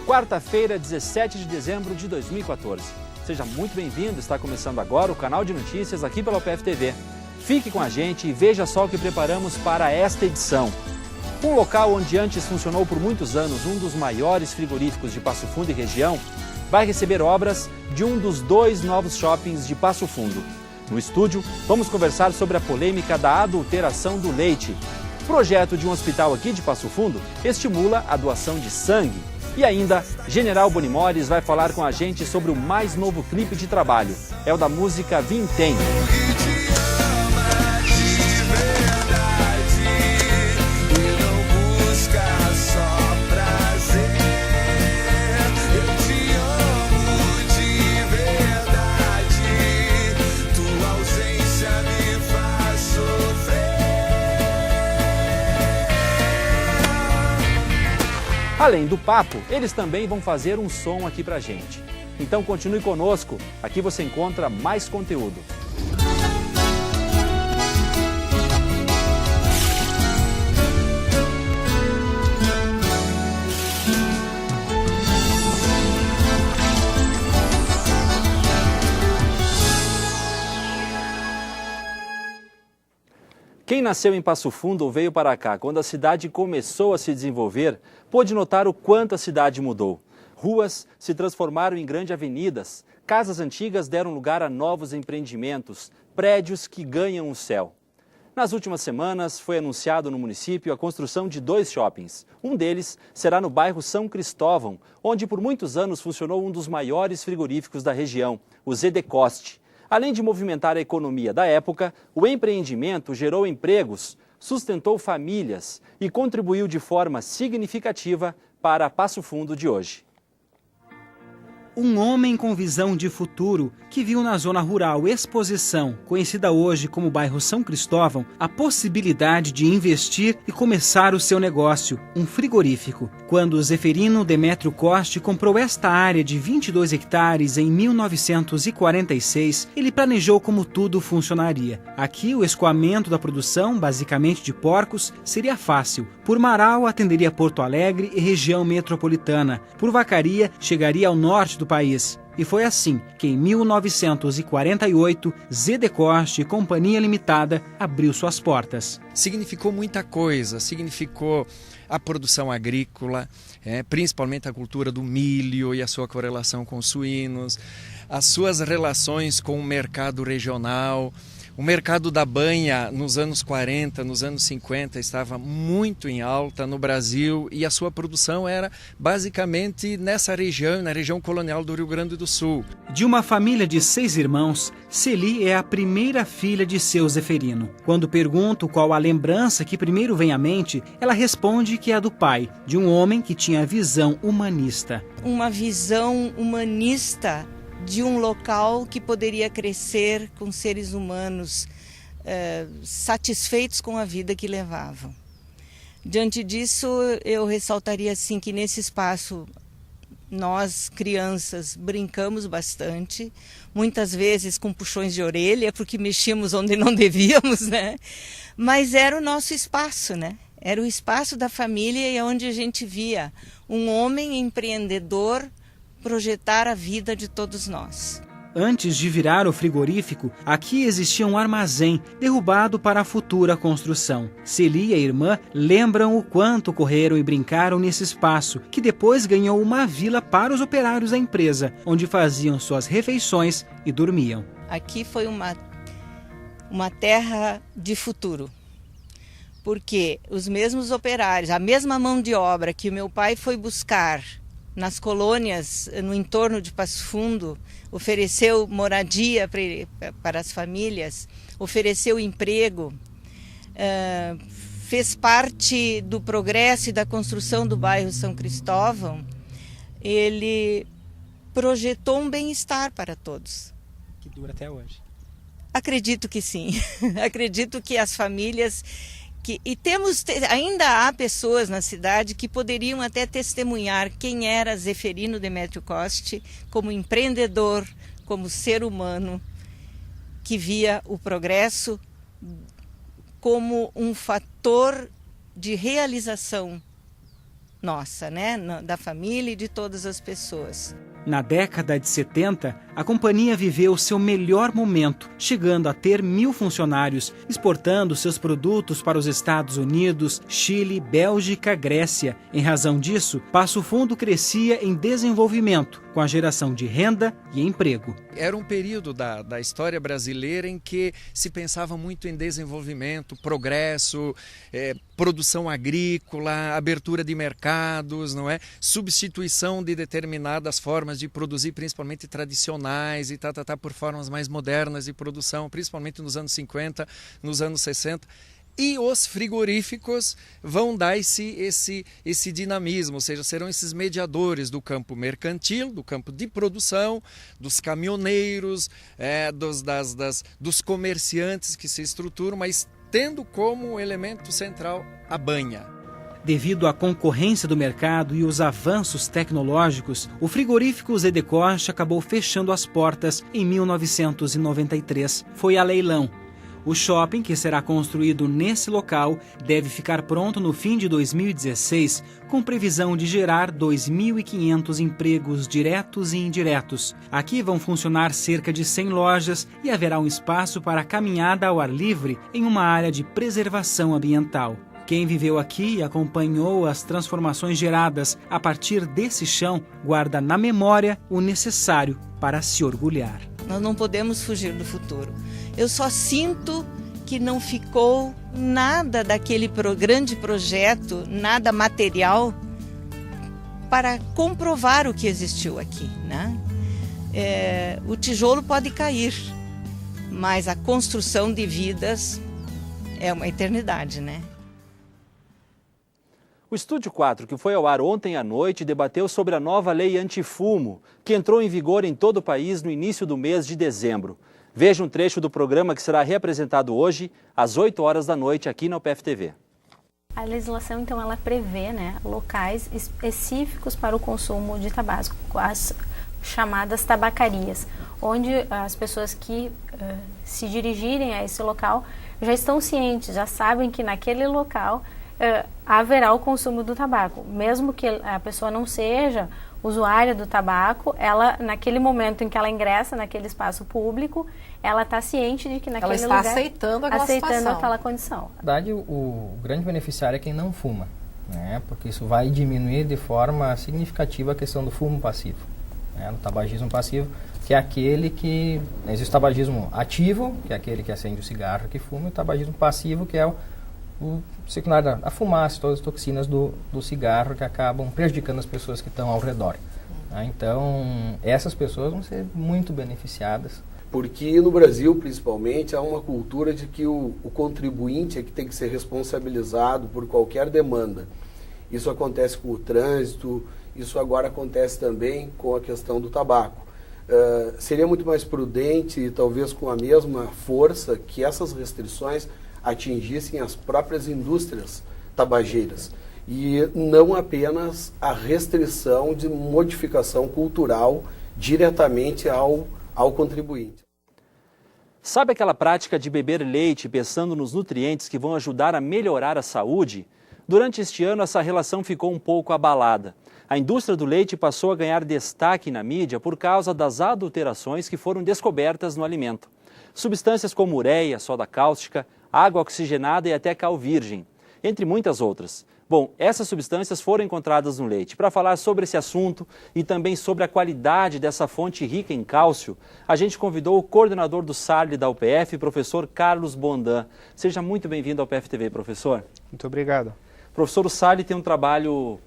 Quarta-feira, 17 de dezembro de 2014. Seja muito bem-vindo, está começando agora o canal de notícias aqui pela UPF TV. Fique com a gente e veja só o que preparamos para esta edição. Um local onde antes funcionou por muitos anos um dos maiores frigoríficos de Passo Fundo e região, vai receber obras de um dos 2 novos shoppings de Passo Fundo. No estúdio, vamos conversar sobre a polêmica da adulteração do leite. O projeto de um hospital aqui de Passo Fundo estimula a doação de sangue. E ainda, General Bonimores vai falar com a gente sobre o mais novo clipe de trabalho. É o da música Vintém. Além do papo, eles também vão fazer um som aqui pra gente. Então continue conosco, aqui você encontra mais conteúdo. Quem nasceu em Passo Fundo ou veio para cá quando a cidade começou a se desenvolver, pôde notar o quanto a cidade mudou. Ruas se transformaram em grandes avenidas, casas antigas deram lugar a novos empreendimentos, prédios que ganham o céu. Nas últimas semanas, foi anunciado no município a construção de 2 shoppings. Um deles será no bairro São Cristóvão, onde por muitos anos funcionou um dos maiores frigoríficos da região, o Zedecoste. Além de movimentar a economia da época, o empreendimento gerou empregos, sustentou famílias e contribuiu de forma significativa para Passo Fundo de hoje. Um homem com visão de futuro que viu na zona rural Exposição, conhecida hoje como bairro São Cristóvão, a possibilidade de investir e começar o seu negócio, um frigorífico. Quando Zeferino Demétrio Coste comprou esta área de 22 hectares em 1946, ele planejou como tudo funcionaria. Aqui o escoamento da produção, basicamente de porcos, seria fácil. Por Marau atenderia Porto Alegre e região metropolitana. Por Vacaria chegaria ao norte do país. E foi assim que em 1948, Zedecoste e Companhia Limitada abriu suas portas. Significou muita coisa, significou a produção agrícola, principalmente a cultura do milho e a sua correlação com os suínos, as suas relações com o mercado regional. O mercado da banha nos anos 40, nos anos 50 estava muito em alta no Brasil e a sua produção era basicamente nessa região, na região colonial do Rio Grande do Sul. De uma família de 6 irmãos, Celi é a primeira filha de seu Zeferino. Quando pergunto qual a lembrança que primeiro vem à mente, ela responde que é a do pai, de um homem que tinha visão humanista. Uma visão humanista de um local que poderia crescer com seres humanos satisfeitos com a vida que levavam. Diante disso, eu ressaltaria assim que nesse espaço nós, crianças, brincamos bastante, muitas vezes com puxões de orelha, porque mexíamos onde não devíamos, né? Mas era o nosso espaço, né? Era o espaço da família e onde a gente via um homem empreendedor projetar a vida de todos nós. Antes de virar o frigorífico, aqui existia um armazém derrubado para a futura construção. Celi e a irmã lembram o quanto correram e brincaram nesse espaço, que depois ganhou uma vila para os operários da empresa, onde faziam suas refeições e dormiam. Aqui foi uma terra de futuro, porque os mesmos operários, a mesma mão de obra que o meu pai foi buscar nas colônias no entorno de Passo Fundo, ofereceu moradia para as famílias, ofereceu emprego, fez parte do progresso e da construção do bairro São Cristóvão. Ele projetou um bem-estar para todos. Que dura até hoje. Acredito que sim. Acredito que as famílias... ainda há pessoas na cidade que poderiam até testemunhar quem era Zeferino Demétrio Coste como empreendedor, como ser humano, que via o progresso como um fator de realização nossa, né? Da família e de todas as pessoas. Na década de 70, a companhia viveu seu melhor momento, chegando a ter 1.000 funcionários, exportando seus produtos para os Estados Unidos, Chile, Bélgica, Grécia. Em razão disso, Passo Fundo crescia em desenvolvimento, com a geração de renda e emprego. Era um período da história brasileira em que se pensava muito em desenvolvimento, progresso, produção agrícola, abertura de mercados, não é? Substituição de determinadas formas de produzir, principalmente tradicionais, e por formas mais modernas de produção, principalmente nos anos 50, nos anos 60. E os frigoríficos vão dar esse dinamismo, ou seja, serão esses mediadores do campo mercantil, do campo de produção, dos caminhoneiros, dos comerciantes que se estruturam, mas tendo como elemento central a banha. Devido à concorrência do mercado e os avanços tecnológicos, o frigorífico Zé de Costa acabou fechando as portas em 1993. Foi a leilão. O shopping, que será construído nesse local, deve ficar pronto no fim de 2016, com previsão de gerar 2.500 empregos diretos e indiretos. Aqui vão funcionar cerca de 100 lojas e haverá um espaço para caminhada ao ar livre em uma área de preservação ambiental. Quem viveu aqui e acompanhou as transformações geradas a partir desse chão, guarda na memória o necessário para se orgulhar. Nós não podemos fugir do futuro. Eu só sinto que não ficou nada daquele grande projeto, nada material para comprovar o que existiu aqui, né? O tijolo pode cair, mas a construção de vidas é uma eternidade, né? O Estúdio 4, que foi ao ar ontem à noite, debateu sobre a nova lei antifumo, que entrou em vigor em todo o país no início do mês de dezembro. Veja um trecho do programa que será reapresentado hoje, às 8 horas da noite, aqui na UPF TV. A legislação, então, ela prevê, né, locais específicos para o consumo de tabaco, as chamadas tabacarias, onde as pessoas que se dirigirem a esse local já estão cientes, já sabem que naquele local haverá o consumo do tabaco. Mesmo que a pessoa não seja usuária do tabaco, ela, naquele momento em que ela ingressa naquele espaço público, ela está ciente de que naquele lugar... Ela está aceitando aquela condição. Na verdade, o grande beneficiário é quem não fuma, né? Porque isso vai diminuir de forma significativa a questão do fumo passivo, né? No tabagismo passivo, que é aquele que... Existe o tabagismo ativo, que é aquele que acende o cigarro que fuma, e o tabagismo passivo, que é o secundário, a fumaça, todas as toxinas do cigarro que acabam prejudicando as pessoas que estão ao redor. Então, essas pessoas vão ser muito beneficiadas. Porque no Brasil, principalmente, há uma cultura de que o contribuinte é que tem que ser responsabilizado por qualquer demanda. Isso acontece com o trânsito, isso agora acontece também com a questão do tabaco. Seria muito mais prudente, e talvez com a mesma força, que essas restrições atingissem as próprias indústrias tabageiras e não apenas a restrição de modificação cultural diretamente ao contribuinte. Sabe aquela prática de beber leite pensando nos nutrientes que vão ajudar a melhorar a saúde? Durante este ano, essa relação ficou um pouco abalada. A indústria do leite passou a ganhar destaque na mídia por causa das adulterações que foram descobertas no alimento. Substâncias como ureia, soda cáustica, água oxigenada e até cal virgem, entre muitas outras. Bom, essas substâncias foram encontradas no leite. Para falar sobre esse assunto e também sobre a qualidade dessa fonte rica em cálcio, a gente convidou o coordenador do SARL da UPF, professor Carlos Bondan. Seja muito bem-vindo ao UPF TV, professor. Muito obrigado. Professor, o SARL tem um trabalho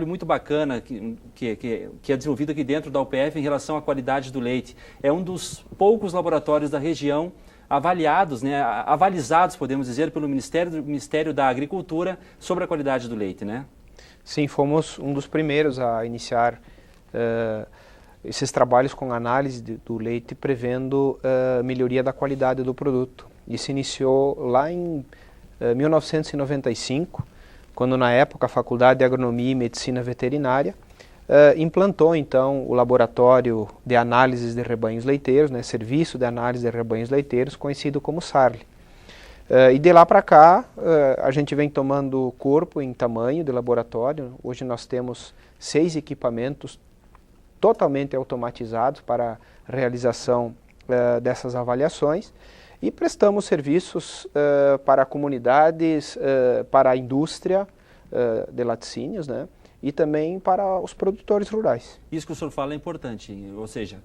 muito bacana que é desenvolvido aqui dentro da UPF em relação à qualidade do leite. É um dos poucos laboratórios da região avaliados, né, avalizados, podemos dizer, pelo Ministério da Agricultura sobre a qualidade do leite, né? Sim, fomos um dos primeiros a iniciar esses trabalhos com análise do leite, prevendo melhoria da qualidade do produto. Isso iniciou lá em 1995, quando na época a Faculdade de Agronomia e Medicina Veterinária implantou então o laboratório de análises de rebanhos leiteiros, né, serviço de análise de rebanhos leiteiros, conhecido como SARL. E de lá para cá, a gente vem tomando corpo em tamanho de laboratório. Hoje nós temos 6 equipamentos totalmente automatizados para a realização dessas avaliações e prestamos serviços para comunidades, para a indústria de laticínios, né? E também para os produtores rurais. Isso que o senhor fala é importante, ou seja,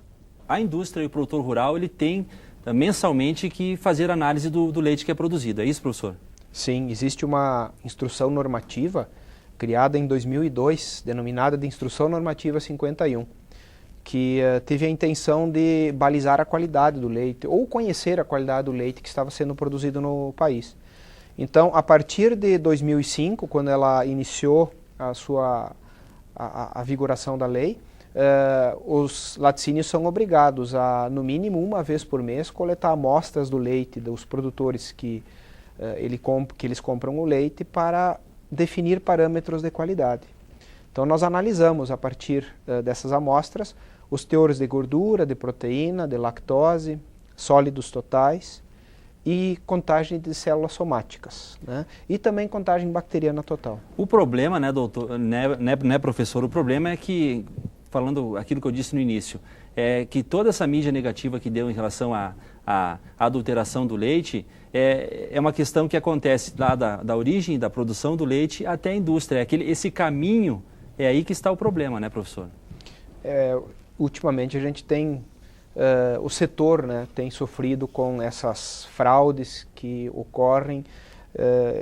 a indústria e o produtor rural, ele tem mensalmente que fazer análise do leite que é produzido, é isso, professor? Sim, existe uma instrução normativa criada em 2002, denominada de Instrução Normativa 51, que teve a intenção de balizar a qualidade do leite, ou conhecer a qualidade do leite que estava sendo produzido no país. Então, a partir de 2005, quando ela iniciou a vigoração da lei, os laticínios são obrigados a, no mínimo uma vez por mês, coletar amostras do leite dos produtores que eles compram o leite para definir parâmetros de qualidade. Então nós analisamos a partir dessas amostras os teores de gordura, de proteína, de lactose, sólidos totais e contagem de células somáticas, né? E também contagem bacteriana total. O problema, né, doutor, né, professor, o problema é que, falando aquilo que eu disse no início, é que toda essa mídia negativa que deu em relação à adulteração do leite é uma questão que acontece lá da origem, da produção do leite até a indústria. Esse caminho, é aí que está o problema, né, professor? Ultimamente a gente tem, o setor, né, tem sofrido com essas fraudes que ocorrem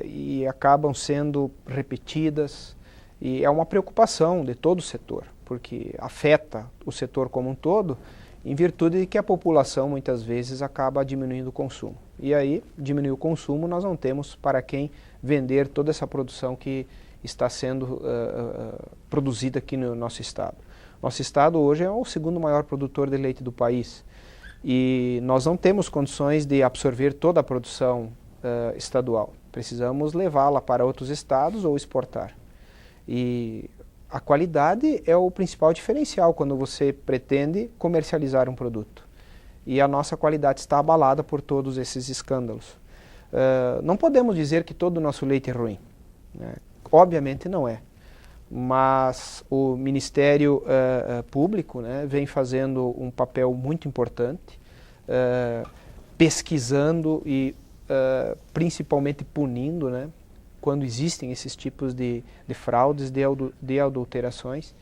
e acabam sendo repetidas, e é uma preocupação de todo o setor, porque afeta o setor como um todo, em virtude de que a população muitas vezes acaba diminuindo o consumo. E aí, diminuir o consumo, nós não temos para quem vender toda essa produção que está sendo produzida aqui no nosso estado. Nosso estado hoje é o segundo maior produtor de leite do país e nós não temos condições de absorver toda a produção estadual. Precisamos levá-la para outros estados ou exportar. E a qualidade é o principal diferencial quando você pretende comercializar um produto. E a nossa qualidade está abalada por todos esses escândalos. Não podemos dizer que todo o nosso leite é ruim, né? Obviamente não é. Mas o Ministério Público, né, vem fazendo um papel muito importante, pesquisando e principalmente punindo, né, quando existem esses tipos de fraudes, de adulterações.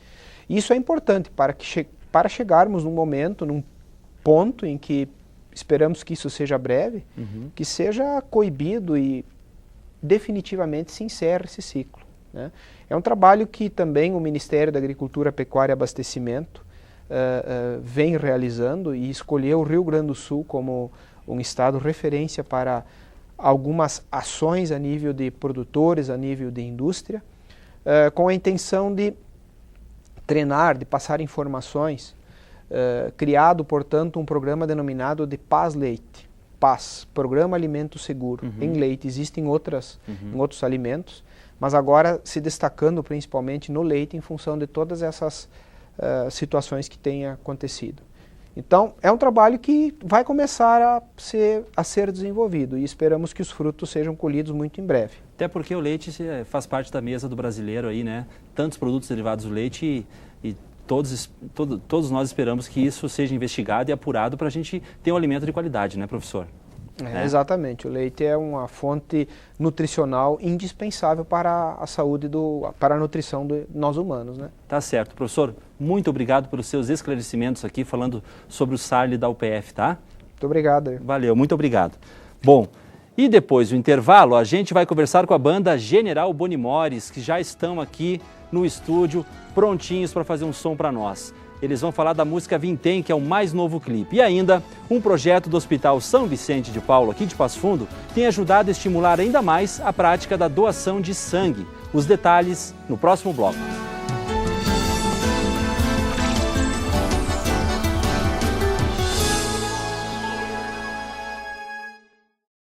Isso é importante para chegarmos num momento, num ponto em que esperamos que isso seja breve, que seja coibido e definitivamente se encerre esse ciclo, né? É um trabalho que também o Ministério da Agricultura, Pecuária e Abastecimento vem realizando e escolheu o Rio Grande do Sul como um estado referência para algumas ações a nível de produtores, a nível de indústria, com a intenção de treinar, de passar informações, criado, portanto, um programa denominado de PAS Leite, PAS, Programa Alimento Seguro. Em leite, existem em outros alimentos, mas agora se destacando principalmente no leite em função de todas essas situações que têm acontecido. Então, é um trabalho que vai começar a ser desenvolvido e esperamos que os frutos sejam colhidos muito em breve. Até porque o leite faz parte da mesa do brasileiro aí, né? Tantos produtos derivados do leite e todos nós esperamos que isso seja investigado e apurado para a gente ter um alimento de qualidade, né, professor? Exatamente, o leite é uma fonte nutricional indispensável para a saúde, para a nutrição de nós humanos, né? Tá certo, professor, muito obrigado pelos seus esclarecimentos aqui, falando sobre o SARL da UPF, tá? Muito obrigado. Valeu, muito obrigado. Bom, e depois do intervalo, a gente vai conversar com a banda General Bonimores, que já estão aqui no estúdio, prontinhos para fazer um som para nós. Eles vão falar da música Vintém, que é o mais novo clipe. E ainda, um projeto do Hospital São Vicente de Paulo, aqui de Passo Fundo, tem ajudado a estimular ainda mais a prática da doação de sangue. Os detalhes no próximo bloco.